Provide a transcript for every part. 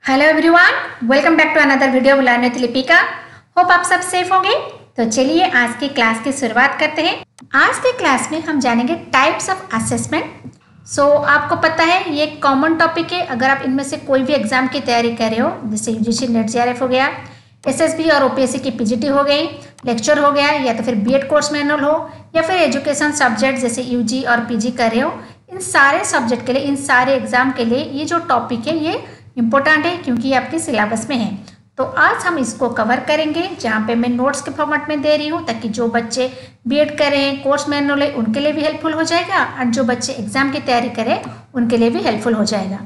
Hello everyone, welcome back to another video learn with Lipika. Hope आप सब safe होंगे। तो चलिए आज की क्लास की शुरुआत करते हैं। आज के क्लास में हम जानेंगे टाइप्स ऑफ असेसमेंट। आपको पता है ये कॉमन टॉपिक है। अगर आप इनमें से कोई भी एग्जाम की तैयारी कर रहे हो, जैसे यूजीसी नेट जेआरएफ हो गया, एसएसबी और ओपीएससी की पीजीटी हो गई, लेक्चर हो गया, या तो फिर बीएड कोर्स मैनुअल हो, या फिर एजुकेशन सब्जेक्ट जैसे यूजी और पीजी कर रहे हो, इन सारे सब्जेक्ट के लिए, इन सारे एग्जाम के लिए ये जो टॉपिक है ये इम्पोर्टेंट है क्योंकि ये आपके सिलेबस में है। तो आज हम इसको कवर करेंगे, जहाँ पे मैं नोट्स के फॉर्मेट में दे रही हूँ ताकि जो बच्चे बीएड कर रहे हैं, कोर्स मैनुअल है, उनके लिए भी हेल्पफुल हो जाएगा, और जो बच्चे एग्जाम की तैयारी करें उनके लिए भी हेल्पफुल हो जाएगा।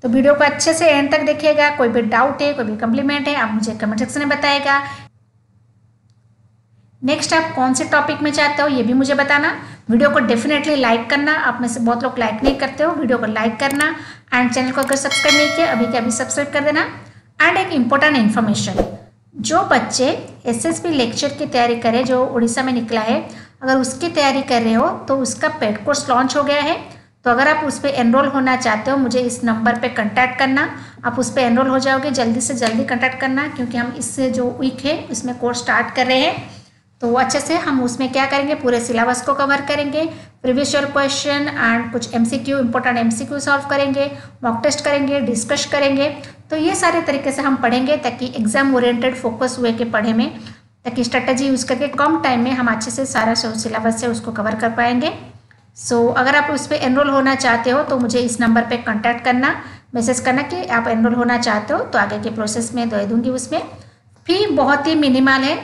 तो वीडियो को अच्छे से एंड तक देखिएगा। कोई भी डाउट है, कोई भी कम्प्लीमेंट है, आप मुझे कमेंट सेक्शन में बताएगा। नेक्स्ट आप कौन से टॉपिक में चाहते हो ये भी मुझे बताना। वीडियो को डेफिनेटली लाइक करना, आप में से बहुत लोग लाइक नहीं करते हो, वीडियो को लाइक करना, एंड चैनल को अगर सब्सक्राइब नहीं किया अभी के अभी सब्सक्राइब कर देना। एंड एक इम्पोर्टेंट इन्फॉर्मेशन, जो बच्चे एसएसबी लेक्चर की तैयारी करें जो उड़ीसा में निकला है, अगर उसकी तैयारी कर रहे हो तो उसका पेड कोर्स लॉन्च हो गया है। तो अगर आप उस पर एनरोल होना चाहते हो, मुझे इस नंबर पे कांटेक्ट करना, आप उस पर एनरोल हो जाओगे। जल्दी से जल्दी कांटेक्ट करना क्योंकि हम इससे जो वीक है उसमें कोर्स स्टार्ट कर रहे हैं। तो अच्छे से हम उसमें क्या करेंगे, पूरे सिलेबस को कवर करेंगे, प्रीवियस ईयर क्वेश्चन एंड कुछ एमसीक्यू, इंपॉर्टेंट एमसीक्यू सॉल्व करेंगे, मॉक टेस्ट करेंगे, डिस्कस करेंगे। तो ये सारे तरीके से हम पढ़ेंगे ताकि एग्जाम ओरिएंटेड फोकस हुए के पढ़े में, ताकि स्ट्रेटजी यूज़ करके कम टाइम में हम अच्छे से सारा सिलेबस से उसको कवर कर पाएंगे। अगर आप उस पर एनरोल होना चाहते हो तो मुझे इस नंबर पर कॉन्टैक्ट करना, मैसेज करना कि आप एनरोल होना चाहते हो, तो आगे के प्रोसेस में दे दूँगी। उसमें फी बहुत ही मिनिमल है,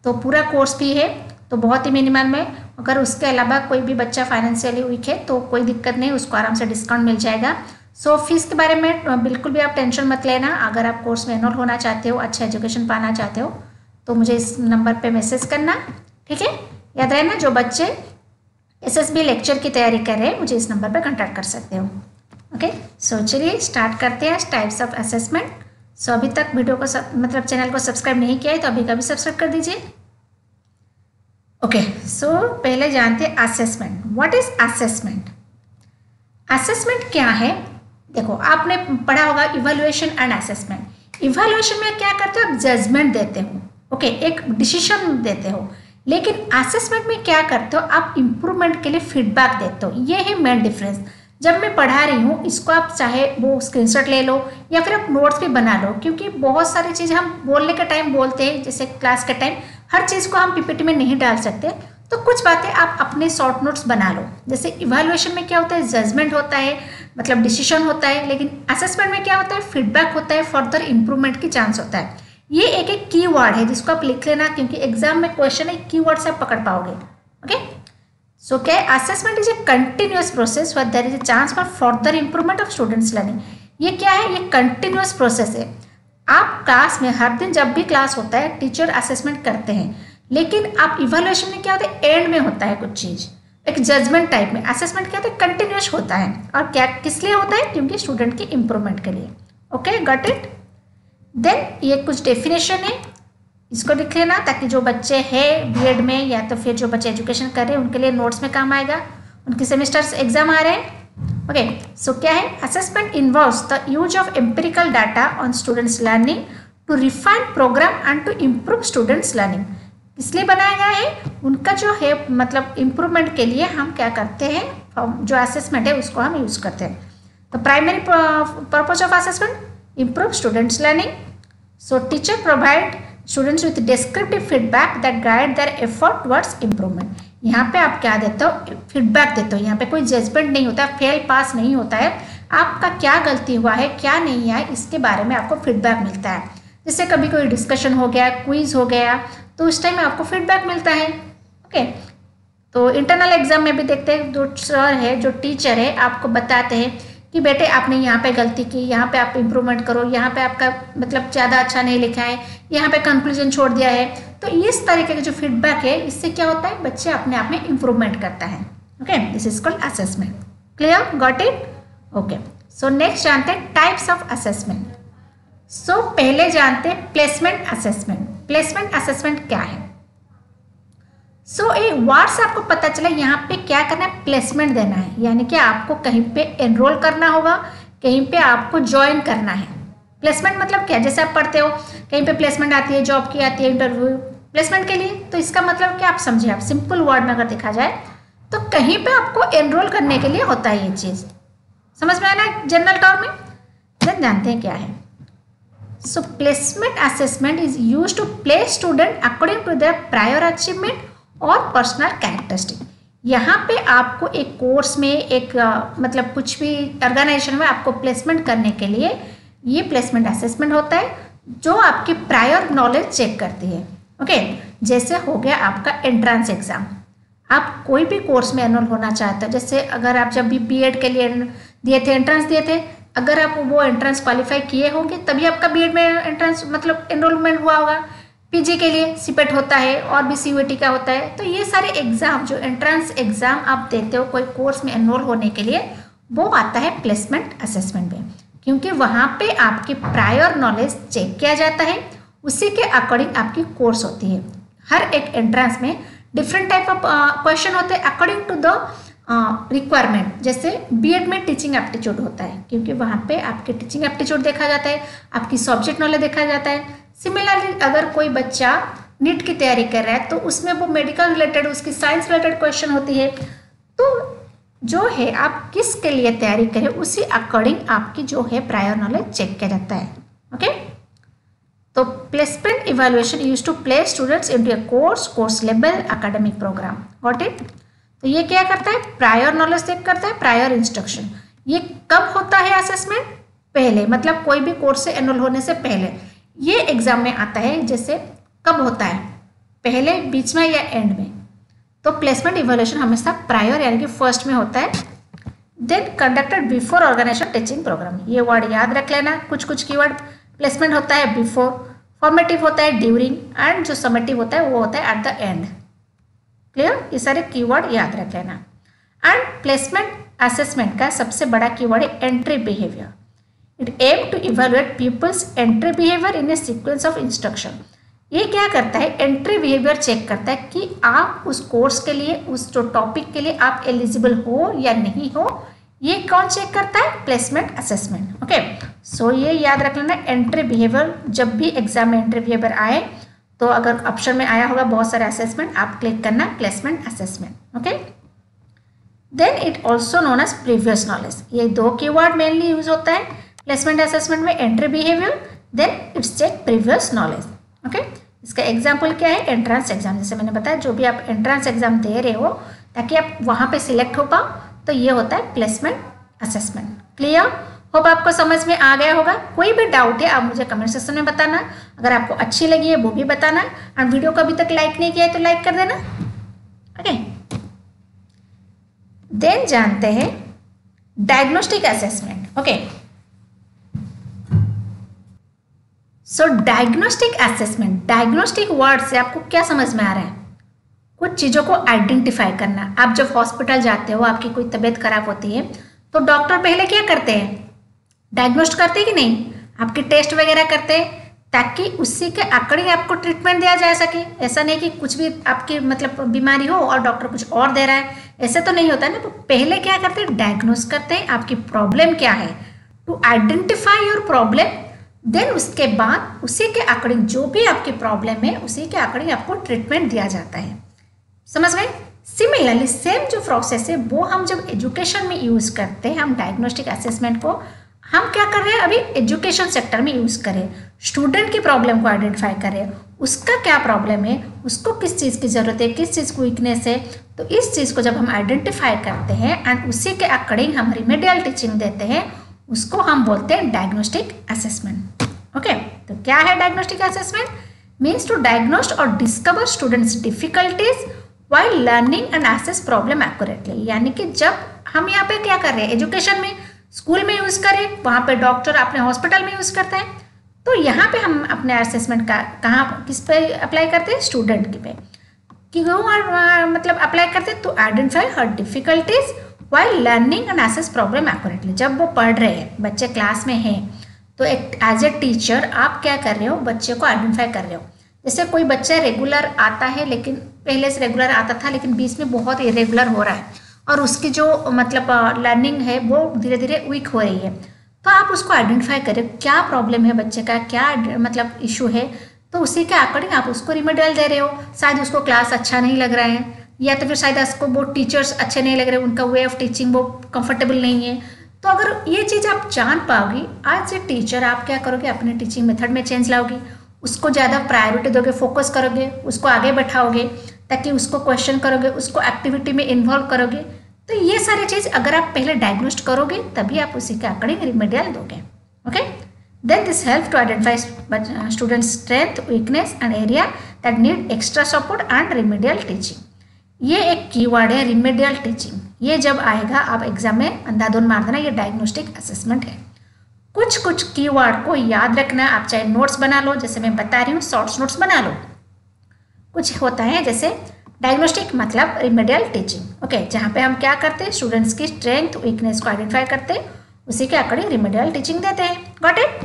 तो पूरा कोर्स फी है तो बहुत ही मिनिमल में। अगर उसके अलावा कोई भी बच्चा फाइनेंशियली वीक है तो कोई दिक्कत नहीं, उसको आराम से डिस्काउंट मिल जाएगा। फीस के बारे में बिल्कुल भी आप टेंशन मत लेना। अगर आप कोर्स में एनरोल होना चाहते हो, अच्छा एजुकेशन पाना चाहते हो, तो मुझे इस नंबर पे मैसेज करना, ठीक है। याद रहना, जो बच्चे एसएसबी लेक्चर की तैयारी कर रहे हैं मुझे इस नंबर पर कॉन्टैक्ट कर सकते हो। ओके, चलिए स्टार्ट करते हैं टाइप्स ऑफ असेसमेंट। अभी तक वीडियो को मतलब चैनल को सब्सक्राइब नहीं किया है तो अभी का भी सब्सक्राइब कर दीजिए। ओके, पहले जानते हैं assessment. What is assessment? Assessment क्या है? देखो, आपने पढ़ा होगा इवैल्यूएशन एंड असेसमेंट। इवैल्यूएशन में क्या करते हो, आप जजमेंट देते हो, ओके, एक डिसीजन देते हो। लेकिन असेसमेंट में क्या करते हो, आप इम्प्रूवमेंट के लिए फीडबैक देते हो। ये है मेन डिफरेंस। जब मैं पढ़ा रही हूँ इसको आप चाहे वो स्क्रीनशॉट ले लो या फिर आप नोट्स भी बना लो, क्योंकि बहुत सारी चीज़ हम बोलने के टाइम बोलते हैं, जैसे क्लास के टाइम हर चीज़ को हम पीपीटी में नहीं डाल सकते, तो कुछ बातें आप अपने शॉर्ट नोट्स बना लो। जैसे इवैल्यूएशन में क्या होता है, जजमेंट होता है, मतलब डिसीजन होता है, लेकिन असेसमेंट में क्या होता है, फीडबैक होता है, फर्दर इंप्रूवमेंट की चांस होता है। ये एक एक की वर्ड है जिसको आप लिख लेना, क्योंकि एग्जाम में क्वेश्चन है, की वर्ड से आप पकड़ पाओगे। ओके, क्या assessment is a continuous process where there is a chance for further improvement of students learning. ये क्या है, ये कंटिन्यूअस प्रोसेस है। आप क्लास में हर दिन जब भी क्लास होता है टीचर असेसमेंट करते हैं, लेकिन आप इवैल्यूएशन में क्या होता है, एंड में होता है कुछ चीज़, एक जजमेंट टाइप में। असेसमेंट क्या होता है, कंटिन्यूअस होता है, और क्या किस लिए होता है, क्योंकि स्टूडेंट की इंप्रूवमेंट के लिए। Okay, got it. देन ये कुछ डेफिनेशन है, इसको लिख लेना ताकि जो बच्चे हैं बीएड में या तो फिर जो बच्चे एजुकेशन कर रहे हैं उनके लिए नोट्स में काम आएगा, उनके सेमेस्टर्स एग्जाम आ रहे हैं। ओके, क्या है, assessment involves the use of empirical data on students learning to refine program and to improve students learning. इसलिए बनाया गया है, उनका जो है मतलब इम्प्रूवमेंट के लिए हम क्या करते हैं, जो असेसमेंट है उसको हम यूज़ करते हैं। तो primary purpose of assessment, improve students learning. Teacher provide students with descriptive feedback that guide their effort towards improvement. यहाँ पे आप क्या देते हो, फीडबैक देते हो। यहाँ पे कोई जजमेंट नहीं होता, फेल पास नहीं होता है, आपका क्या गलती हुआ है, क्या नहीं है, इसके बारे में आपको फीडबैक मिलता है। जैसे कभी कोई डिस्कशन हो गया, क्विज हो गया, तो उस टाइम में आपको फीडबैक मिलता है। ओके, तो इंटरनल एग्जाम में भी देखते हैं, जो सर है, जो टीचर है, आपको बताते हैं कि बेटे आपने यहाँ पे गलती की, यहाँ पे आप इम्प्रूवमेंट करो, यहाँ पे आपका मतलब ज़्यादा अच्छा नहीं लिखा है, यहाँ पे कंक्लूजन छोड़ दिया है। तो इस तरीके का जो फीडबैक है, इससे क्या होता है, बच्चे अपने आप में इम्प्रूवमेंट करता है। Okay, this is called assessment. Clear, got it. Okay, next जानते हैं टाइप्स ऑफ असेसमेंट। पहले जानते हैं प्लेसमेंट असेसमेंट। प्लेसमेंट असेसमेंट क्या है? एक वर्ड से आपको पता चला यहाँ पे क्या करना है, प्लेसमेंट देना है, यानी कि आपको कहीं पे एनरोल करना होगा कहीं पे आपको ज्वाइन करना है। प्लेसमेंट मतलब क्या, जैसे आप पढ़ते हो कहीं पे प्लेसमेंट आती है, जॉब की आती है, इंटरव्यू प्लेसमेंट के लिए, तो इसका मतलब क्या आप समझे, आप सिंपल वर्ड में अगर देखा जाए तो कहीं पे आपको एनरोल करने के लिए होता है ये चीज़। समझ में आना जनरल टर्म में? देन जानते हैं क्या है। So placement assessment is use to place student according to their prior achievement और पर्सनल कैरेक्टरिस्टिक। यहाँ पे आपको एक कोर्स में एक मतलब कुछ भी ऑर्गेनाइजेशन में आपको प्लेसमेंट करने के लिए ये प्लेसमेंट असेसमेंट होता है, जो आपकी प्रायर नॉलेज चेक करती है। ओके, जैसे हो गया आपका एंट्रेंस एग्जाम। आप कोई भी कोर्स में एनरोल होना चाहते हो, जैसे अगर आप जब भी बीएड के लिए दिए थे, एंट्रेंस दिए थे, अगर आप वो एंट्रेंस क्वालिफाई किए होंगे तभी आपका बीएड में एंट्रेंस मतलब एनरोलमेंट हुआ होगा। पीजी के लिए सीपेट होता है और भी सीयूईटी का होता है। तो ये सारे एग्जाम जो एंट्रेंस एग्जाम आप देते हो कोई कोर्स में एनरोल होने के लिए, वो आता है प्लेसमेंट असेसमेंट में, क्योंकि वहाँ पे आपकी प्रायर नॉलेज चेक किया जाता है, उसी के अकॉर्डिंग आपकी कोर्स होती है। हर एक एंट्रेंस में डिफरेंट टाइप ऑफ क्वेश्चन होते हैं अकॉर्डिंग टू द रिक्वायरमेंट। जैसे बीएड में टीचिंग एप्टीट्यूड होता है, क्योंकि वहाँ पे आपके टीचिंग एप्टीट्यूड देखा जाता है, आपकी सब्जेक्ट नॉलेज देखा जाता है। सिमिलरली अगर कोई बच्चा नीट की तैयारी कर रहा है तो उसमें वो मेडिकल रिलेटेड, उसकी साइंस रिलेटेड क्वेश्चन होती है। तो जो है आप किसके लिए तैयारी करें, उसी अकॉर्डिंग आपकी जो है प्रायर नॉलेज चेक किया जाता है। ओके, तो placement evaluation use to place students into a course level academic program. Got it? तो ये क्या करता है, प्रायर नॉलेज चेक करता है, प्रायर इंस्ट्रक्शन। ये कब होता है असेसमेंट? पहले, मतलब कोई भी कोर्स से एनरोल होने से पहले। ये एग्जाम में आता है, जैसे कब होता है, पहले, बीच में या एंड में। तो प्लेसमेंट इवैल्यूएशन हमेशा प्रायर यानी कि फर्स्ट में होता है। Then conducted before organization teaching program. ये वर्ड याद रख लेना, कुछ कीवर्ड। प्लेसमेंट होता है बिफोर, फॉर्मेटिव होता है ड्यूरिंग, एंड जो समेटिव होता है वो होता है एट द एंड। क्लियर? ये सारे कीवर्ड याद रख लेना। एंड प्लेसमेंट असेसमेंट का सबसे बड़ा कीवर्ड है entry behaviour. It aim to evaluate people's entry behaviour in a sequence of instruction. ये क्या करता है, एंट्री बिहेवियर चेक करता है कि आप उस कोर्स के लिए, उस जो टॉपिक के लिए आप एलिजिबल हो या नहीं हो। ये कौन चेक करता है? Placement assessment. ओके, सो ये याद रख लेना, एंट्री बिहेवियर। जब भी एग्जाम में एंट्री बिहेवियर आए तो अगर ऑप्शन में आया होगा बहुत सारे असेसमेंट, आप क्लिक करना placement assessment. Okay, then it also known as previous knowledge. ये दो कीवर्ड मेनली यूज होता है प्लेसमेंट असेसमेंट में, entry behaviour, then it's check previous knowledge. Okay, इसका एग्जाम्पल क्या है, एंट्रेंस एग्जाम। जैसे मैंने बताया, जो भी आप एंट्रेंस एग्जाम दे रहे हो ताकि आप वहाँ पे सिलेक्ट हो पाओ, तो ये होता है प्लेसमेंट असेसमेंट। क्लियर? होप आपको समझ में आ गया होगा। कोई भी डाउट है आप मुझे कमेंट सेक्शन में बताना। अगर आपको अच्छी लगी है वो भी बताना, और वीडियो को अभी तक लाइक नहीं किया है तो लाइक कर देना। ओके, देन जानते हैं डायग्नोस्टिक असेसमेंट। ओके, सो डायग्नोस्टिक असेसमेंट, डायग्नोस्टिक वर्ड से आपको क्या समझ में आ रहा है? कुछ चीज़ों को आइडेंटिफाई करना। आप जब हॉस्पिटल जाते हो, आपकी कोई तबीयत खराब होती है, तो डॉक्टर पहले क्या करते हैं, डायग्नोस्ट करते हैं कि नहीं, आपके टेस्ट वगैरह करते हैं ताकि उसी के अकॉर्डिंग आपको ट्रीटमेंट दिया जा सके। ऐसा नहीं कि कुछ भी आपकी मतलब बीमारी हो और डॉक्टर कुछ और दे रहा है, ऐसे तो नहीं होता ना। तो पहले क्या करते हैं, डायग्नोस्ट करते हैं आपकी प्रॉब्लम क्या है, to identify your problem. Then उसके बाद उसी के अकॉर्डिंग जो भी आपकी प्रॉब्लम है उसी के अकॉर्डिंग आपको ट्रीटमेंट दिया जाता है। समझ गए? सिमिलरली सेम जो प्रोसेस है वो हम जब एजुकेशन में यूज़ करते हैं, हम डायग्नोस्टिक असेसमेंट को हम क्या कर रहे हैं, अभी एजुकेशन सेक्टर में यूज़ करें। स्टूडेंट की प्रॉब्लम को आइडेंटिफाई करें, उसका क्या प्रॉब्लम है, उसको किस चीज़ की ज़रूरत है, किस चीज़ को वीकनेस है। तो इस चीज़ को जब हम आइडेंटिफाई करते हैं एंड उसी के अकॉर्डिंग हम रिमेडियल टीचिंग देते हैं, उसको हम बोलते हैं डायग्नोस्टिक असेसमेंट। ओके, तो क्या है डायग्नोस्टिक असेसमेंट? मीन्स टू डायग्नोस्ट और discover students difficulties while learning and assess problem accurately. यानी कि जब हम यहाँ पे क्या कर रहे हैं, एजुकेशन में, स्कूल में यूज़ करें, वहाँ पे डॉक्टर अपने हॉस्पिटल में यूज़ करता है, तो यहाँ पे हम अपने असेसमेंट का कहाँ किस पे अप्लाई करते हैं, स्टूडेंट की पे। क्यों मतलब अप्लाई करते हैं, तो identify her difficulties while learning and assess problem accurately. जब वो पढ़ रहे हैं, बच्चे क्लास में हैं, तो एक एज ए टीचर आप क्या कर रहे हो, बच्चे को आइडेंटिफाई कर रहे हो। जैसे कोई बच्चा रेगुलर आता है, लेकिन पहले से रेगुलर आता था लेकिन बीच में बहुत इरेगुलर हो रहा है और उसकी जो मतलब लर्निंग है वो धीरे धीरे वीक हो रही है, तो आप उसको आइडेंटिफाई करें क्या प्रॉब्लम है बच्चे का, क्या मतलब इशू है, तो उसी के अकॉर्डिंग आप उसको रिमेडियल दे रहे हो। शायद उसको क्लास अच्छा नहीं लग रहा है, या तो फिर शायद उसको वो टीचर्स अच्छे नहीं लग रहे, उनका वे ऑफ टीचिंग वो कंफर्टेबल नहीं है। तो अगर ये चीज़ आप जान पाओगी आज से टीचर, आप क्या करोगे, अपने टीचिंग मेथड में चेंज लाओगी, उसको ज़्यादा प्रायोरिटी दोगे, फोकस करोगे, उसको आगे बैठाओगे, ताकि उसको क्वेश्चन करोगे, उसको एक्टिविटी में इन्वॉल्व करोगे। तो ये सारी चीज़ अगर आप पहले डायग्नोस्ट करोगे तभी आप उसी के अकॉर्डिंग रिमेडियल दोगे। Okay, then this help to identify students strength, weakness and area that need extra support and remedial teaching. ये एक कीवर्ड है रिमेडियल टीचिंग। ये जब आएगा आप एग्जाम में अंधाधुन मार देना, ये डायग्नोस्टिक असेसमेंट है। कुछ कुछ कीवर्ड को याद रखना, आप चाहे नोट्स बना लो, जैसे मैं बता रही हूँ शॉर्ट्स नोट्स बना लो। कुछ होता है जैसे डायग्नोस्टिक मतलब रिमेडियल टीचिंग, ओके, जहाँ पे हम क्या करते हैं, स्टूडेंट्स की स्ट्रेंथ वीकनेस को आइडेंटिफाई करते हैं, उसी के अकॉर्डिंग रिमेडियल टीचिंग देते हैं। Got it?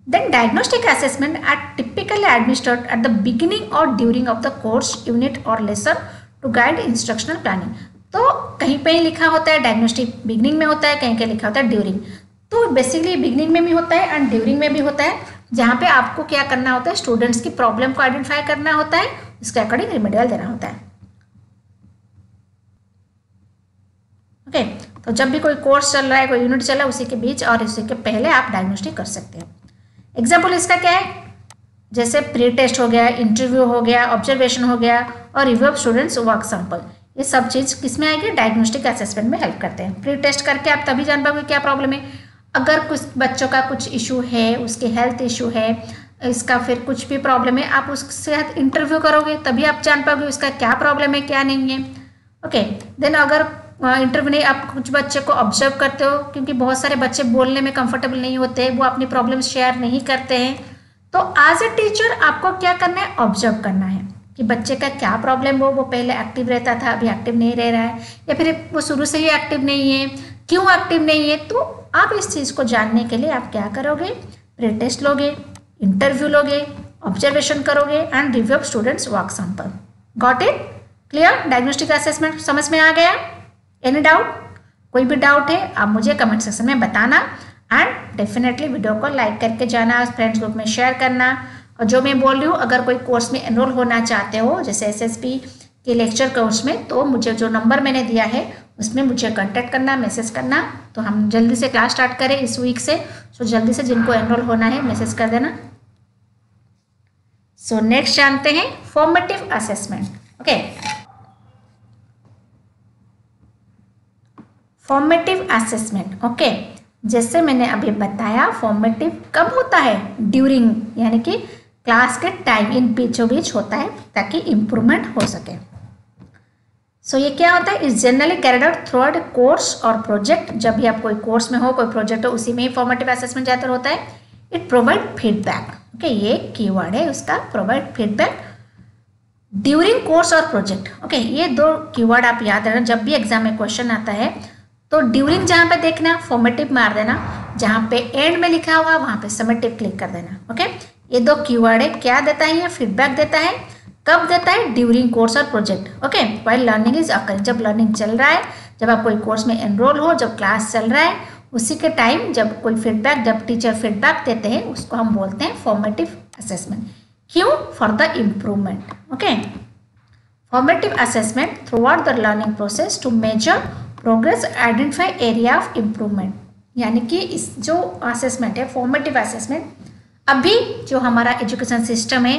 Then diagnostic assessment are typically administered at the beginning और during of the course, unit और lesson to guide instructional planning. तो कहीं पे ही लिखा होता है डायग्नोस्टिक बिगिनिंग में होता है, कहीं कहीं लिखा होता है ड्यूरिंग। तो बेसिकली बिगिनिंग में भी होता है एंड ड्यूरिंग में भी होता है, जहाँ पे आपको क्या करना होता है, स्टूडेंट्स की प्रॉब्लम को आइडेंटिफाई करना होता है, इसके अकॉर्डिंग रिमेडियल देना होता है। ओके, तो जब भी कोई कोर्स चल रहा है, कोई यूनिट चल रहा है, उसी के बीच और उसी के पहले आप डायग्नोस्टिक कर सकते हैं। एग्जाम्पल इसका क्या है, जैसे प्री टेस्ट हो गया, इंटरव्यू हो गया, ऑब्जर्वेशन हो गया और review of students work sample. ये सब चीज़ किस में आएगी, डायग्नोस्टिक असेसमेंट में हेल्प करते हैं। प्री टेस्ट करके आप तभी जान पाओगे क्या प्रॉब्लम है। अगर कुछ बच्चों का कुछ इशू है, उसके हेल्थ इशू है, इसका फिर कुछ भी प्रॉब्लम है, आप उससे इंटरव्यू करोगे तभी आप जान पाओगे उसका क्या प्रॉब्लम है, क्या नहीं है। ओके, देन अगर इंटरव्यू नहीं, आप कुछ बच्चे को ऑब्जर्व करते हो, क्योंकि बहुत सारे बच्चे बोलने में कंफर्टेबल नहीं होते, वो अपनी प्रॉब्लम शेयर नहीं करते हैं। तो एज ए टीचर आपको क्या करना है, ऑब्जर्व करना है कि बच्चे का क्या प्रॉब्लम हो, वो पहले एक्टिव रहता था अभी एक्टिव नहीं रह रहा है, या फिर वो शुरू से ही एक्टिव नहीं है, क्यों एक्टिव नहीं है। तो आप इस चीज़ को जानने के लिए आप क्या करोगे, प्री टेस्ट लोगे, इंटरव्यू लोगे, ऑब्जर्वेशन करोगे and review of students work sample. Got it? Clear? Diagnostic assessment समझ में आ गया? Any doubt? कोई भी डाउट है आप मुझे कमेंट सेक्शन में बताना एंड डेफिनेटली वीडियो को लाइक करके जाना, फ्रेंड्स ग्रुप में शेयर करना। और जो मैं बोल रही हूँ, अगर कोई कोर्स में एनरोल होना चाहते हो, जैसे एसएसपी के लेक्चर कोर्स में, तो मुझे जो नंबर मैंने दिया है उसमें मुझे कांटेक्ट करना, मैसेज करना, तो हम जल्दी से क्लास स्टार्ट करें इस वीक से। सो जल्दी से जिनको एनरोल होना है मैसेज कर देना। सो नेक्स्ट जानते हैं formative assessment. Okay, formative assessment, okay, जैसे मैंने अभी बताया फॉर्मेटिव कब होता है, ड्यूरिंग, यानी कि क्लास के टाइम, इन बीचों बीच होता है ताकि इम्प्रूवमेंट हो सके। सो ये क्या होता है, is generally carried out through out course और प्रोजेक्ट। जब भी आप कोई कोर्स में हो, कोई प्रोजेक्ट हो, उसी में ही फॉर्मेटिव असेसमेंट ज़्यादातर होता है। इट प्रोवाइड फीडबैक, ओके, ये कीवर्ड है उसका, प्रोवाइड फीडबैक ड्यूरिंग कोर्स और प्रोजेक्ट। ओके, ये दो कीवर्ड आप याद रखना, जब भी एग्जाम में क्वेश्चन आता है तो ड्यूरिंग जहाँ पे देखना फॉर्मेटिव मार देना, जहाँ पे एंड में लिखा होगा वहाँ पे समेटिव क्लिक कर देना। ओके, ये दो कीवर्ड है, क्या देता है, ये फीडबैक देता है। कब देता है, ड्यूरिंग कोर्स और project. Okay, while learning is occurring, जब लर्निंग चल रहा है, जब आप कोई कोर्स में एनरोल हो, जब क्लास चल रहा है, उसी के टाइम जब कोई फीडबैक, जब टीचर फीडबैक देते हैं, उसको हम बोलते हैं फॉर्मेटिव असेसमेंट। क्यों? For the improvement. Okay, formative assessment throughout the learning process to measure progress, identify area of improvement. यानी कि इस जो असेसमेंट है, फॉर्मेटिव असेसमेंट, अभी जो हमारा एजुकेशन सिस्टम है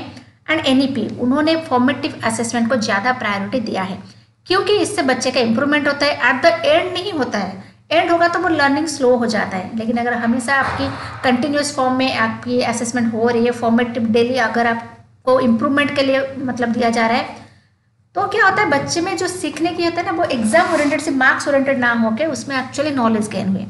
एंड एनईपी, उन्होंने फॉर्मेटिव असेसमेंट को ज़्यादा प्रायोरिटी दिया है, क्योंकि इससे बच्चे का इम्प्रूवमेंट होता है। एट द एंड नहीं होता है, एंड होगा तो वो लर्निंग स्लो हो जाता है। लेकिन अगर हमेशा आपकी कंटिन्यूस फॉर्म में आपकी असेसमेंट हो रही है, फॉर्मेटिव डेली अगर आपको इम्प्रूवमेंट के लिए मतलब दिया जा रहा है, तो क्या होता है, बच्चे में जो सीखने की होता है ना, वो एग्जाम ओरिएंटेड से मार्क्स ओरिएंटेड ना होके उसमें एक्चुअली नॉलेज गेन हुए।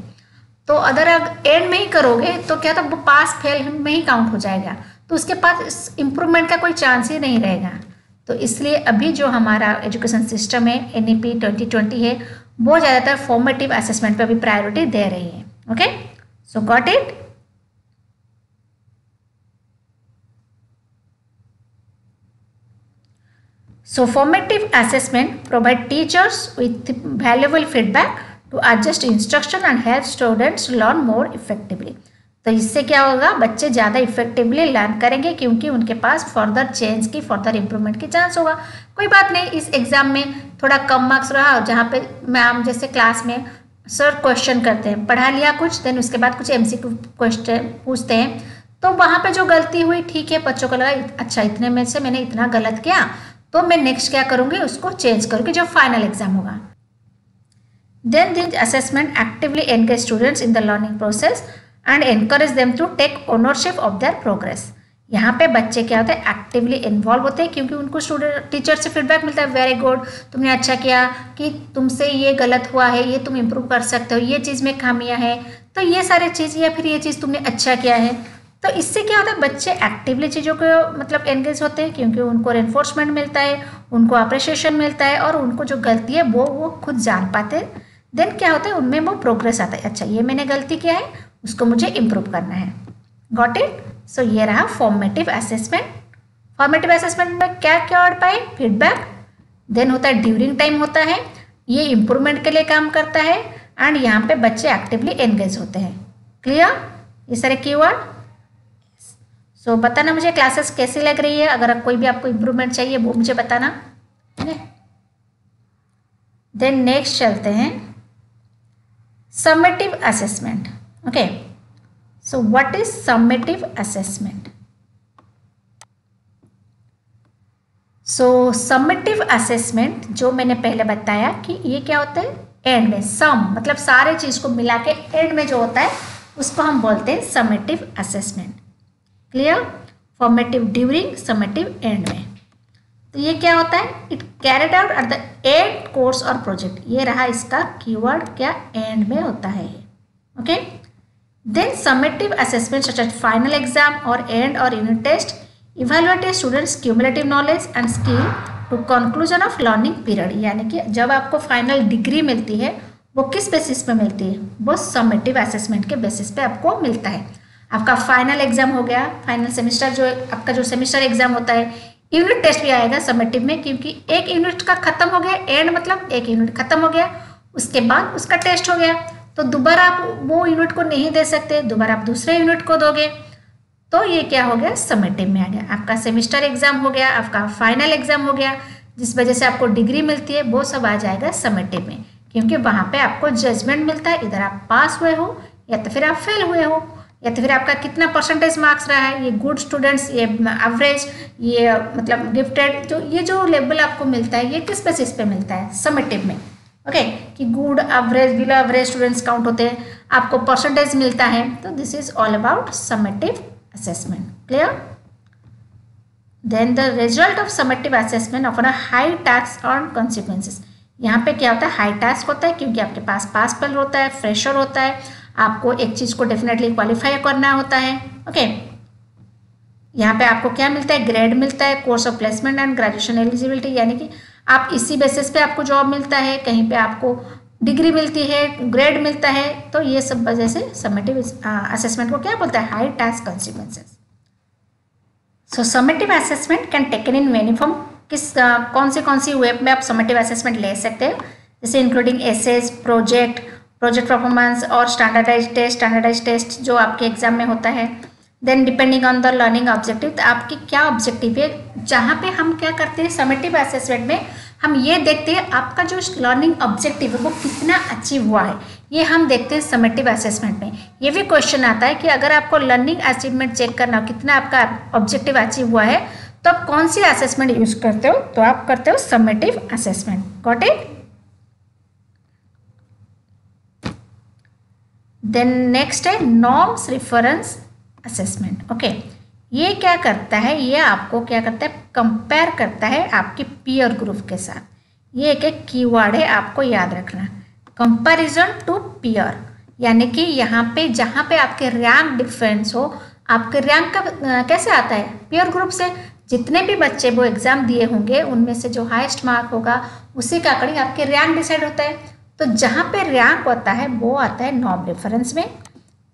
तो अगर आप एंड में ही करोगे तो क्या, तो वो पास फेल में ही काउंट हो जाएगा, तो उसके पास इम्प्रूवमेंट का कोई चांस ही नहीं रहेगा। तो इसलिए अभी जो हमारा एजुकेशन सिस्टम है, एनईपी 2020 है, वो ज़्यादातर फॉर्मेटिव असेसमेंट पर भी प्रायोरिटी दे रही है। Okay, so got it? So formative assessment provide teachers with valuable feedback to adjust instruction and help students learn more effectively. तो इससे क्या होगा, बच्चे ज़्यादा इफेक्टिवली लर्न करेंगे क्योंकि उनके पास फर्दर चेंज की, फर्दर इंप्रूवमेंट की चांस होगा। कोई बात नहीं, इस एग्ज़ाम में थोड़ा कम मार्क्स रहा, जहाँ पे मैम जैसे क्लास में सर क्वेश्चन करते हैं, पढ़ा लिया कुछ, देन उसके बाद कुछ MCQ क्वेश्चन पूछते हैं, तो वहाँ पे जो गलती हुई, ठीक है, बच्चों को लगा अच्छा इतने में से मैंने इतना गलत किया, तो मैं नेक्स्ट क्या करूँगी, उसको चेंज करूँगी जब फाइनल एग्जाम होगा। Then this assessment actively engage students in the learning process and encourage them to take ownership of their progress. यहाँ पे बच्चे क्या होते हैं, एक्टिवली इन्वॉल्व होते हैं क्योंकि उनको स्टूडेंट टीचर से फीडबैक मिलता है, वेरी गुड, तुमने अच्छा किया, कि तुमसे ये गलत हुआ है, ये तुम इम्प्रूव कर सकते हो, ये चीज़ में खामियां है, तो ये सारे चीज़ या फिर ये चीज़ तुमने अच्छा किया है। तो इससे क्या होता है, बच्चे एक्टिवली चीज़ों को मतलब एंगेज होते हैं क्योंकि उनको रेनफोर्समेंट मिलता है, उनको अप्रिशिएशन मिलता है और उनको जो गलती है वो खुद जान पाते हैं। देन क्या होता है, उनमें वो प्रोग्रेस आता है, अच्छा ये मैंने गलती किया है, उसको मुझे इम्प्रूव करना है। Got it? सो ये रहा फॉर्मेटिव असेसमेंट। फॉर्मेटिव असेसमेंट में क्या क्या और पाए, फीडबैक, देन होता है ड्यूरिंग टाइम होता है, ये इम्प्रूवमेंट के लिए काम करता है, एंड यहाँ पे बच्चे एक्टिवली एंगेज होते हैं। क्लियर, ये सारे कीवर्ड। सो बताना मुझे क्लासेस कैसी लग रही है, अगर कोई भी आपको इम्प्रूवमेंट चाहिए वो मुझे बताना, ठीक है। देन नेक्स्ट चलते हैं, summative assessment. Okay, so what is summative assessment? So summative assessment जो मैंने पहले बताया कि ये क्या होता है, एंड में सम मतलब सारे चीज को मिला के एंड में जो होता है उसको हम बोलते हैं summative assessment. Clear, formative during, summative and में। तो ये क्या होता है, it carried out at the end course और प्रोजेक्ट। ये रहा इसका कीवर्ड, क्या एंड में होता है ये। Okay, then summative assessment such as final exam और एंड और unit test evaluate a student's cumulative knowledge and skill to conclusion of learning period. यानी कि जब आपको फाइनल डिग्री मिलती है वो किस बेसिस पे मिलती है, वो समेटिव असेसमेंट के बेसिस पे आपको मिलता है। आपका फाइनल एग्जाम हो गया, फाइनल सेमेस्टर जो आपका जो सेमेस्टर एग्जाम होता है, यूनिट टेस्ट भी आएगा समेटिव में, क्योंकि एक यूनिट का खत्म हो गया, एंड मतलब एक यूनिट खत्म हो गया, उसके बाद उसका टेस्ट हो गया, तो दोबारा आप वो यूनिट को नहीं दे सकते, दोबारा आप दूसरे यूनिट को दोगे, तो ये क्या हो गया, समेटिव में आ गया। आपका सेमेस्टर एग्जाम हो गया, आपका फाइनल एग्जाम हो गया, जिस वजह से आपको डिग्री मिलती है, वो सब आ जाएगा समेटिव में, क्योंकि वहाँ पे आपको जजमेंट मिलता है, इधर आप पास हुए हो या तो फिर आप फेल हुए हो, या तो फिर आपका कितना परसेंटेज मार्क्स रहा है, ये गुड स्टूडेंट्स, ये एवरेज, ये मतलब गिफ्टेड, जो लेवल आपको मिलता है ये किस बेसिस पे मिलता है, समेटिव में। ओके, कि good, average, below average students count होते हैं, आपको परसेंटेज मिलता है, तो this is all about summative assessment. Clear, then the result of summative assessment of a high task on consequences. यहाँ पे क्या होता है, हाई टास्क होता है क्योंकि आपके पास पास फेल होता है, फ्रेशर होता है, आपको एक चीज़ को डेफिनेटली क्वालिफाई करना होता है। ओके, यहाँ पे आपको क्या मिलता है, ग्रेड मिलता है, course of placement and graduation eligibility, यानी कि आप इसी बेसिस पे आपको जॉब मिलता है, कहीं पे आपको डिग्री मिलती है, ग्रेड मिलता है, तो ये सब वजह से समेटिव असेसमेंट को क्या बोलता है, high task consequences. So summative assessment can taken in many form. कौन सी वेब में आप समेटिव असेसमेंट ले सकते हो, जैसे इंक्लूडिंग एसेज, प्रोजेक्ट परफॉर्मेंस और स्टैंडर्डाइज टेस्ट जो आपके एग्जाम में होता है। Then depending on the learning objective, तो आपकी क्या ऑब्जेक्टिव है, जहाँ पे हम क्या करते हैं समेटिव असेसमेंट में हम ये देखते हैं आपका जो लर्निंग ऑब्जेक्टिव है वो कितना अचीव हुआ है, ये हम देखते हैं समेटिव असेसमेंट में। ये भी क्वेश्चन आता है कि अगर आपको लर्निंग अचीवमेंट चेक करना हो, कितना आपका ऑब्जेक्टिव अचीव हुआ है, तो आप कौन सी असेसमेंट यूज करते हो, तो आप करते हो summative assessment. Got it? Then next है नॉर्म्स रेफरेंस असेसमेंट। ओके, ये क्या करता है, ये आपको क्या करता है, कंपेयर करता है आपके पीयर ग्रुप के साथ। ये एक कीवर्ड है, आपको याद रखना, कंपैरिजन टू पीयर, यानी कि यहाँ पे जहाँ पे आपके रैंक डिफरेंस हो, आपके रैंक का कैसे आता है, पीयर ग्रुप से। जितने भी बच्चे वो एग्जाम दिए होंगे उनमें से जो हाईएस्ट मार्क होगा उसी का अकॉर्डिंग आपके रैंक डिसाइड होता है। तो जहाँ पे रैंक होता है वो आता है नॉर्म रेफरेंस में,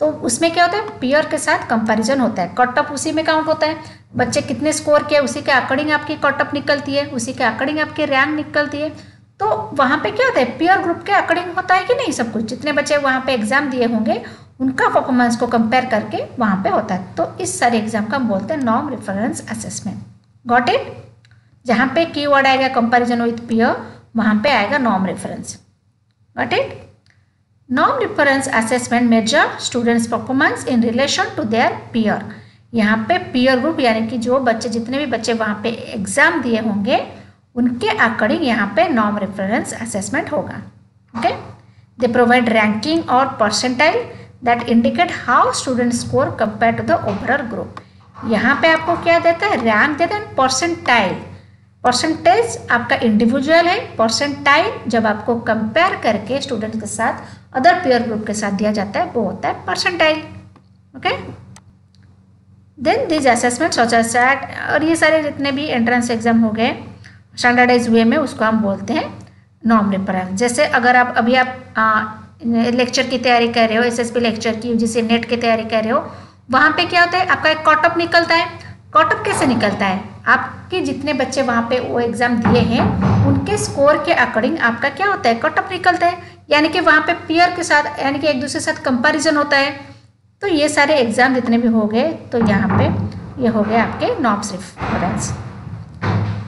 तो उसमें क्या होता है, पीयर के साथ कंपैरिजन होता है, कट ऑफ उसी में काउंट होता है, बच्चे कितने स्कोर किए उसी के अकॉर्डिंग आपकी कट ऑफ निकलती है, उसी के अकॉर्डिंग आपकी रैंक निकलती है। तो वहाँ पे क्या होता है, पीयर ग्रुप के अकॉर्डिंग होता है कि नहीं सब कुछ, जितने बच्चे वहाँ पे एग्जाम दिए होंगे उनका परफॉर्मेंस को कंपेयर करके वहाँ पे होता है। तो इस सारे एग्जाम का हम बोलते हैं norm reference assessment. Got it? जहाँ पे कीवर्ड आएगा कंपैरिजन विथ पीयर, वहाँ पे आएगा norm reference. Got it? Norm reference assessment measure students performance in relation to their peer. यहाँ पे पीयर ग्रुप यानी कि जो बच्चे, जितने भी बच्चे वहाँ पे एग्जाम दिए होंगे उनके अकॉर्डिंग यहाँ पे नॉर्म रेफरेंस असेसमेंट होगा। ओके, दे प्रोवाइड रैंकिंग और percentile that indicate how student score compare to the overall group. यहाँ पे आपको क्या देता है, रैंक देता है, परसेंटाइल, परसेंटेज आपका इंडिविजुअल है, परसेंटाइल जब आपको कंपेयर करके स्टूडेंट के साथ अदर पीयर ग्रुप के साथ दिया जाता है वो होता है percentile. Okay, then this assessment such as that, और ये सारे जितने भी एंट्रेंस एग्जाम हो गए स्टैंडर्डाइज वे में उसको हम बोलते हैं नॉर्म रेफरेंस। जैसे अगर आप अभी लेक्चर की तैयारी कर रहे हो, एसएसपी लेक्चर की, जिसे नेट की तैयारी कर रहे हो, वहाँ पे क्या होता है आपका एक कट ऑफ निकलता है। कट ऑफ कैसे निकलता है, आपके जितने बच्चे वहाँ पे वो एग्जाम दिए हैं उनके स्कोर के अकॉर्डिंग आपका क्या होता है, कट ऑफ निकलता है। यानी कि वहाँ पे पीयर के साथ यानी कि एक दूसरे के साथ कंपैरिजन होता है। तो ये सारे एग्जाम जितने भी हो गए तो यहाँ पे ये हो गए आपके norm reference.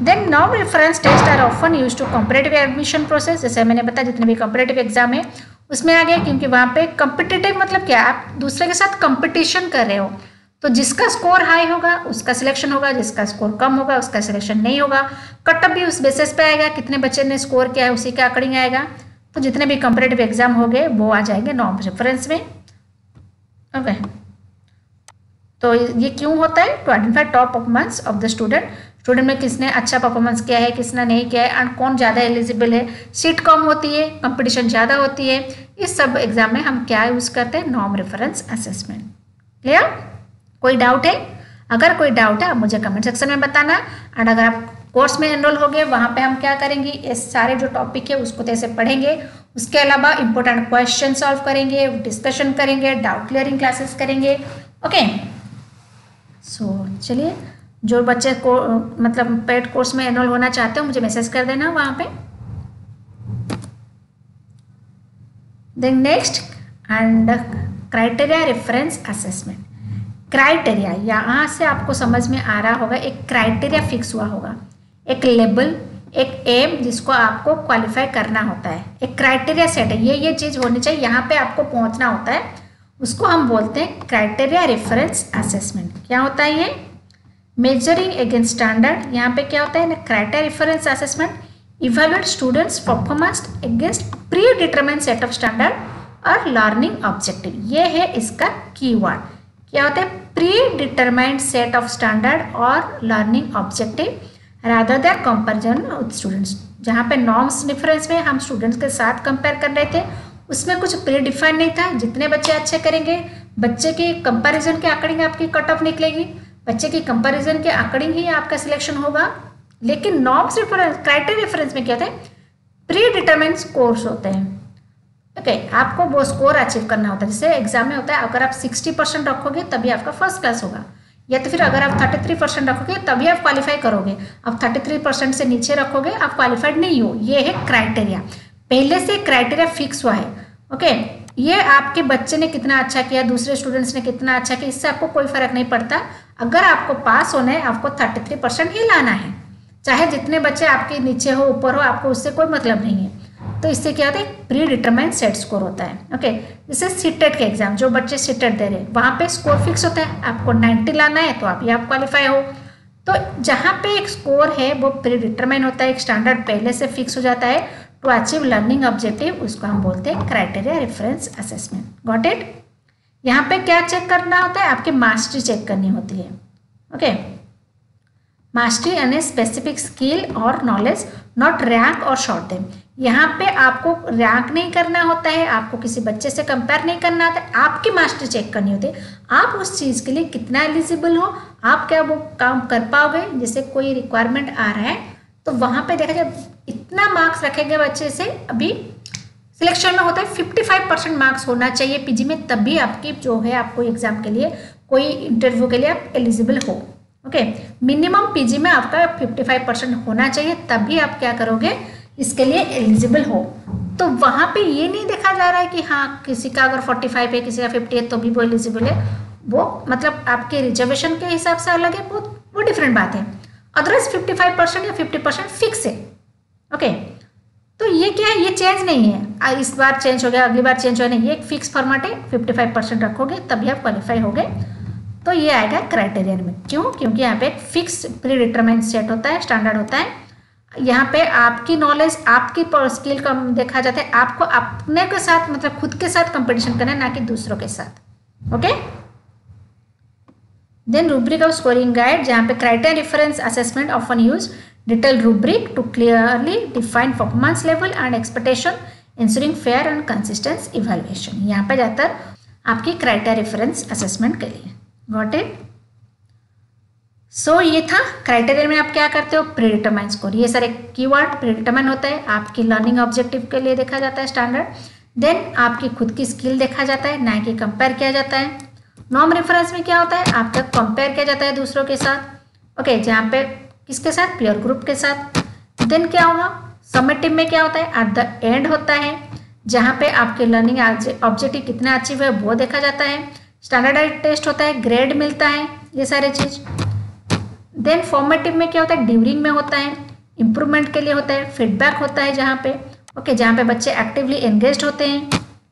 Then norm reference test are often use to competitive admission process. जैसे मैंने बताया जितने भी कॉम्पिटिटिव एग्जाम है उसमें आ गया, क्योंकि वहाँ पे कॉम्पिटिटिव मतलब क्या, आप दूसरे के साथ कंपटीशन कर रहे हो, तो जिसका स्कोर हाई होगा उसका सिलेक्शन होगा, जिसका स्कोर कम होगा उसका सिलेक्शन नहीं होगा। कट ऑफ भी उस बेसिस पे आएगा, कितने बच्चे ने स्कोर किया है उसी के अकॉर्डिंग आएगा। तो जितने भी कॉम्पिटिटिव एग्जाम हो गए वो आ जाएंगे नॉर्म रेफरेंस में। ओके, तो ये क्यों होता है, to identify top performance of the student, student में किसने अच्छा परफॉर्मेंस किया है, किसने नहीं किया है, एंड कौन ज़्यादा एलिजिबल है, सीट कम होती है, कंपटीशन ज़्यादा होती है। इस सब एग्जाम में हम क्या यूज़ करते हैं, नॉर्म रेफरेंस असेसमेंट। क्लियर? कोई डाउट है? अगर कोई डाउट है आप मुझे कमेंट सेक्शन में बताना। एंड अगर आप कोर्स में एनरोल हो गए, वहाँ पे हम क्या करेंगे, ये सारे जो टॉपिक है उसको कैसे पढ़ेंगे, उसके अलावा इंपॉर्टेंट क्वेश्चन सॉल्व करेंगे, डिस्कशन करेंगे, डाउट क्लियरिंग क्लासेस करेंगे। ओके, सो चलिए, जो बच्चे को मतलब पेड कोर्स में एनरोल होना चाहते हो मुझे मैसेज कर देना वहाँ पे। Then next end criteria reference assessment. Criteria, यहाँ से आपको समझ में आ रहा होगा, एक क्राइटेरिया फिक्स हुआ होगा, एक लेबल, एक एम जिसको आपको क्वालिफाई करना होता है, एक क्राइटेरिया सेट है, ये चीज़ होनी चाहिए, यहाँ पे आपको पहुँचना होता है, उसको हम बोलते हैं क्राइटेरिया रेफरेंस असेसमेंट। क्या होता है ये, मेजरिंग अगेंस्ट स्टैंडर्ड। यहाँ पे क्या होता है ना, criteria reference assessment evaluate students performance against predetermined set of standard और लर्निंग ऑब्जेक्टिव। ये है इसका कीवर्ड। क्या होता है, predetermined set of standard और learning objective rather than comparison with students. जहाँ पे नॉर्म्स रेफरेंस में हम स्टूडेंट्स के साथ कंपेयर कर रहे थे, उसमें कुछ प्री डिफाइंड नहीं था, जितने बच्चे अच्छे करेंगे बच्चे के कंपैरिजन के अकॉर्डिंग आपकी कट ऑफ निकलेगी, बच्चे की कंपैरिजन के अकॉर्डिंग ही आपका सिलेक्शन होगा। लेकिन नॉर्म्स रेफरेंस, क्राइटेरिया रेफरेंस में क्या होता है, प्री डिटरमाइंड स्कोर्स होते हैं। ओके, आपको वो स्कोर अचीव करना होता है। जैसे एग्जाम में होता है, अगर आप 60% रखोगे तभी आपका फर्स्ट क्लास होगा, या तो फिर अगर आप 33% रखोगे तभी आप क्वालिफाई करोगे। आप 33% से नीचे रखोगे आप क्वालिफाइड नहीं हो। ये है क्राइटेरिया, पहले से क्राइटेरिया फिक्स हुआ है। ओके, ये आपके बच्चे ने कितना अच्छा किया, दूसरे स्टूडेंट्स ने कितना अच्छा किया, इससे आपको कोई फर्क नहीं पड़ता। अगर आपको पास होना है आपको 33% ही लाना है, चाहे जितने बच्चे आपके नीचे हो ऊपर हो, आपको उससे कोई मतलब नहीं है। तो इससे क्या होता है, प्री डिटरमाइंड सेट स्कोर होता है। ओके, जैसे सीटेट के एग्जाम, जो बच्चे सीटेट दे रहे हैं वहाँ पे स्कोर फिक्स होता है, आपको 90 लाना है तो आप क्वालिफाई हो। तो जहाँ पे एक स्कोर है वो प्री डिटरमाइंड होता है, एक स्टैंडर्ड पहले से फिक्स हो जाता है टू अचीव लर्निंग ऑब्जेक्टिव, उसको हम बोलते हैं criteria reference assessment. Got it? यहाँ पे क्या चेक करना होता है, आपकी मास्टरी चेक करनी होती है। ओके, मास्टरी यानी स्पेसिफिक स्किल और नॉलेज, नॉट रैंक और शॉर्ट देम। यहाँ पे आपको रैंक नहीं करना होता है, आपको किसी बच्चे से कंपेयर नहीं करना होता है, आपकी मास्टरी चेक करनी होती है, आप उस चीज़ के लिए कितना एलिजिबल हो, आप क्या वो काम कर पाओगे। जैसे कोई रिक्वायरमेंट आ रहा है तो वहाँ पे देखा जाए इतना मार्क्स रखेंगे बच्चे से, अभी सिलेक्शन में होता है 55% मार्क्स होना चाहिए पीजी में, तभी आपकी जो है आपको एग्जाम के लिए कोई इंटरव्यू के लिए आप एलिजिबल हो। ओके, मिनिमम पीजी में आपका 55% होना चाहिए, तभी आप क्या करोगे इसके लिए एलिजिबल हो। तो वहाँ पे ये नहीं देखा जा रहा है कि हाँ किसी का अगर 45 है, किसी का 50 है तो भी वो एलिजिबल है। वो मतलब आपके रिजर्वेशन के हिसाब से अलग है, वो डिफरेंट बात है। अदरवाइज 55% या 50% फिक्स है। ओके, तो ये क्या है, ये चेंज नहीं है, इस बार चेंज हो गया अगली बार चेंज हो नहीं, ये एक फिक्स फॉर्मेट है। 55% रखोगे तभी आप क्वालिफाई होगे, तो ये आएगा क्राइटेरियन में। क्यों? क्योंकि यहाँ पे एक फिक्स प्री डिटरमाइंड सेट होता है, स्टैंडर्ड होता है। यहाँ पे आपकी नॉलेज, आपकी स्किल का देखा जाता है, आपको अपने के साथ मतलब खुद के साथ कंपटीशन करना है, ना कि दूसरों के साथ। Okay, then rubric of scoring guide, जहाँ पे criteria reference assessment often use detail rubric to clearly define performance level and expectation ensuring fair and consistent evaluation. यहाँ पे ज़्यादातर आपकी क्राइटेरिया रेफरेंस असेसमेंट के लिए। Got it? सो ये था क्राइटेरिया में आप क्या करते हो, प्रीडिटरमाइन स्कोर। ये सारे कीवर्ड प्रीडिटरमाइन होता है, आपकी लर्निंग ऑब्जेक्टिव के लिए देखा जाता है स्टैंडर्ड। देन आपकी खुद की स्किल देखा जाता है, ना कि कंपेयर किया जाता है। नॉर्म रेफरेंस में क्या होता है, आपका कंपेयर किया जाता है दूसरों के साथ। ओके, जहाँ पे किसके साथ, पीयर ग्रुप के साथ। देन क्या होगा, समेटिव में क्या होता है, एट द एंड होता है, जहाँ पे आपके लर्निंग ऑब्जेक्टिव कितना अचीव है वो देखा जाता है। स्टैंडर्डाइज टेस्ट होता है, ग्रेड मिलता है, ये सारे चीज़। देन फॉर्मेटिव में क्या होता है, ड्यूरिंग में होता है, इम्प्रूवमेंट के लिए होता है, फीडबैक होता है जहाँ पे। ओके, जहाँ पे बच्चे एक्टिवली एंगेज्ड होते हैं,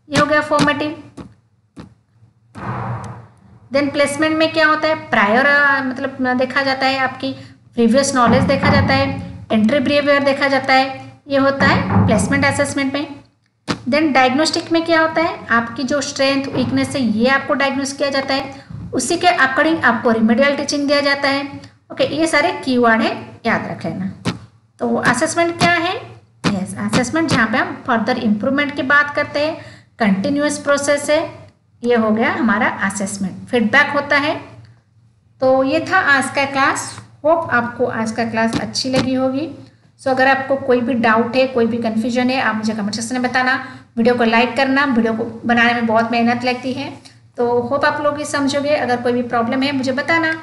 ये हो गया फॉर्मेटिव। देन प्लेसमेंट में क्या होता है, प्रायर मतलब देखा जाता है, आपकी प्रीवियस नॉलेज देखा जाता है, एंट्री बिहेवियर देखा जाता है, ये होता है प्लेसमेंट असेसमेंट में। देन डायग्नोस्टिक में क्या होता है, आपकी जो स्ट्रेंथ वीकनेस है ये आपको डायग्नोस किया जाता है, उसी के अकॉर्डिंग आपको रिमेडियल टीचिंग दिया जाता है। ओके, ये सारे कीवर्ड है, याद रख लेना। तो असेसमेंट क्या है, यस असेसमेंट जहाँ पे हम फर्दर इम्प्रूवमेंट की बात करते हैं, कंटिन्यूस प्रोसेस है, ये हो गया हमारा असेसमेंट। फीडबैक होता है। तो ये था आज का क्लास। होप आपको आज का क्लास अच्छी लगी होगी। सो अगर आपको कोई भी डाउट है, कोई भी कन्फ्यूजन है, आप मुझे कमेंट सेक्शन में बताना। वीडियो को लाइक करना, वीडियो को बनाने में बहुत मेहनत लगती है, तो होप आप लोग ये समझोगे। अगर कोई भी प्रॉब्लम है मुझे बताना,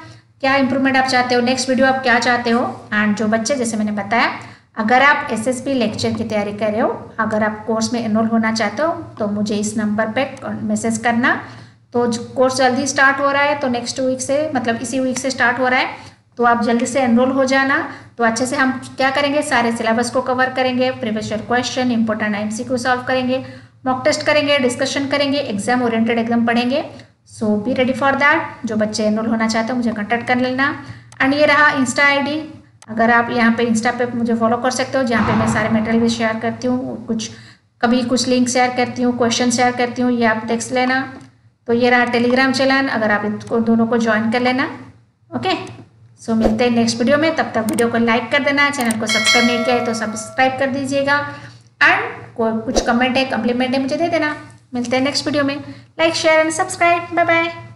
क्या इंप्रूवमेंट आप चाहते हो, नेक्स्ट वीडियो आप क्या चाहते हो। एंड जो बच्चे, जैसे मैंने बताया, अगर आप एसएसबी लेक्चर की तैयारी कर रहे हो, अगर आप कोर्स में एनरोल होना चाहते हो तो मुझे इस नंबर पे मैसेज करना। तो कोर्स जल्दी स्टार्ट हो रहा है, तो नेक्स्ट वीक से मतलब इसी वीक से स्टार्ट हो रहा है, तो आप जल्दी से एनरोल हो जाना। तो अच्छे से हम क्या करेंगे, सारे सिलेबस को कवर करेंगे, previous year question, important MCQ solve करेंगे, मॉक टेस्ट करेंगे, डिस्कशन करेंगे, एग्जाम ओरिएंटेड एकदम पढ़ेंगे। सो बी रेडी फॉर दैट। जो बच्चे एनरोल होना चाहते हो मुझे कॉन्टैक्ट कर लेना। एंड ये रहा इंस्टा आईडी, अगर आप यहाँ पे इंस्टा पे मुझे फॉलो कर सकते हो, जहाँ पे मैं सारे मटेरियल भी शेयर करती हूँ, कभी कुछ लिंक शेयर करती हूँ, क्वेश्चन शेयर करती हूँ, ये आप देख लेना। तो ये रहा टेलीग्राम चैनल, अगर आप इनको दोनों को ज्वाइन कर लेना। ओके, सो मिलते हैं नेक्स्ट वीडियो में। तब तक वीडियो को लाइक कर देना, चैनल को सब्सक्राइब नहीं किया है तो सब्सक्राइब कर दीजिएगा। एंड कोई कुछ कमेंट है, कम्प्लीमेंट है, मुझे दे देना। मिलते हैं नेक्स्ट वीडियो में। Like share and subscribe. Bye bye.